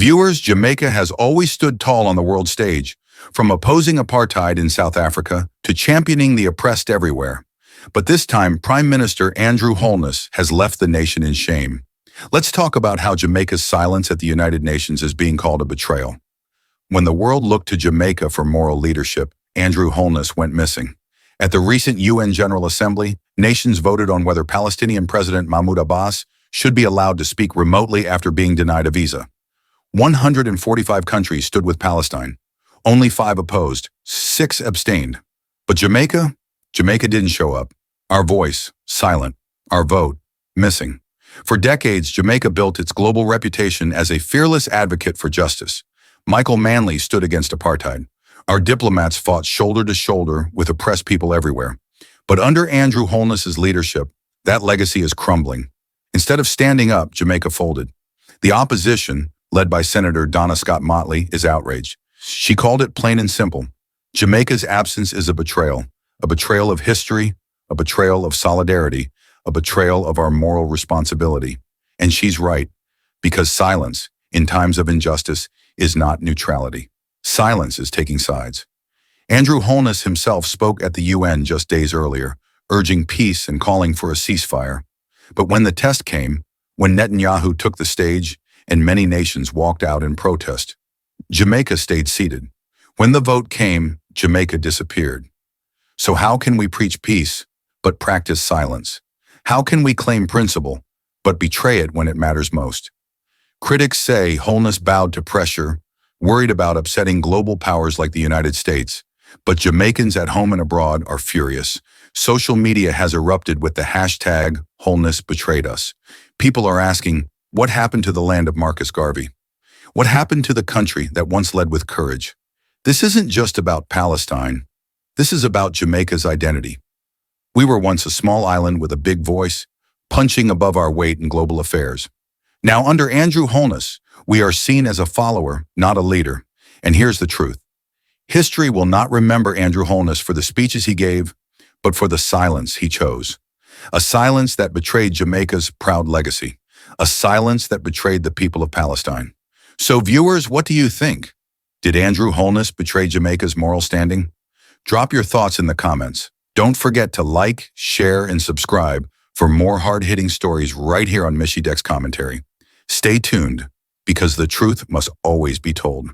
Viewers, Jamaica has always stood tall on the world stage, from opposing apartheid in South Africa to championing the oppressed everywhere. But this time, Prime Minister Andrew Holness has left the nation in shame. Let's talk about how Jamaica's silence at the United Nations is being called a betrayal. When the world looked to Jamaica for moral leadership, Andrew Holness went missing. At the recent UN General Assembly, nations voted on whether Palestinian President Mahmoud Abbas should be allowed to speak remotely after being denied a visa. 145 countries stood with Palestine. Only 5 opposed, 6 abstained. But Jamaica didn't show up. Our voice, silent. Our vote, missing. For decades, Jamaica built its global reputation as a fearless advocate for justice. Michael Manley stood against apartheid. Our diplomats fought shoulder to shoulder with oppressed people everywhere. But under Andrew Holness's leadership, that legacy is crumbling. Instead of standing up, Jamaica folded. The opposition, led by Senator Donna Scott Motley, is outraged. She called it plain and simple. Jamaica's absence is a betrayal of history, a betrayal of solidarity, a betrayal of our moral responsibility. And she's right, because silence, in times of injustice, is not neutrality. Silence is taking sides. Andrew Holness himself spoke at the UN just days earlier, urging peace and calling for a ceasefire. But when the test came, when Netanyahu took the stage and many nations walked out in protest, Jamaica stayed seated. When the vote came, Jamaica disappeared. So how can we preach peace, but practice silence? How can we claim principle, but betray it when it matters most? Critics say Holness bowed to pressure, worried about upsetting global powers like the United States. But Jamaicans at home and abroad are furious. Social media has erupted with the hashtag Holness betrayed us. People are asking, what happened to the land of Marcus Garvey? What happened to the country that once led with courage? This isn't just about Palestine. This is about Jamaica's identity. We were once a small island with a big voice, punching above our weight in global affairs. Now, under Andrew Holness, we are seen as a follower, not a leader. And here's the truth. History will not remember Andrew Holness for the speeches he gave, but for the silence he chose. A silence that betrayed Jamaica's proud legacy. A silence that betrayed the people of Palestine. So viewers, what do you think? Did Andrew Holness betray Jamaica's moral standing? Drop your thoughts in the comments. Don't forget to like, share, and subscribe for more hard-hitting stories right here on Michy Dex Commentary. Stay tuned, because the truth must always be told.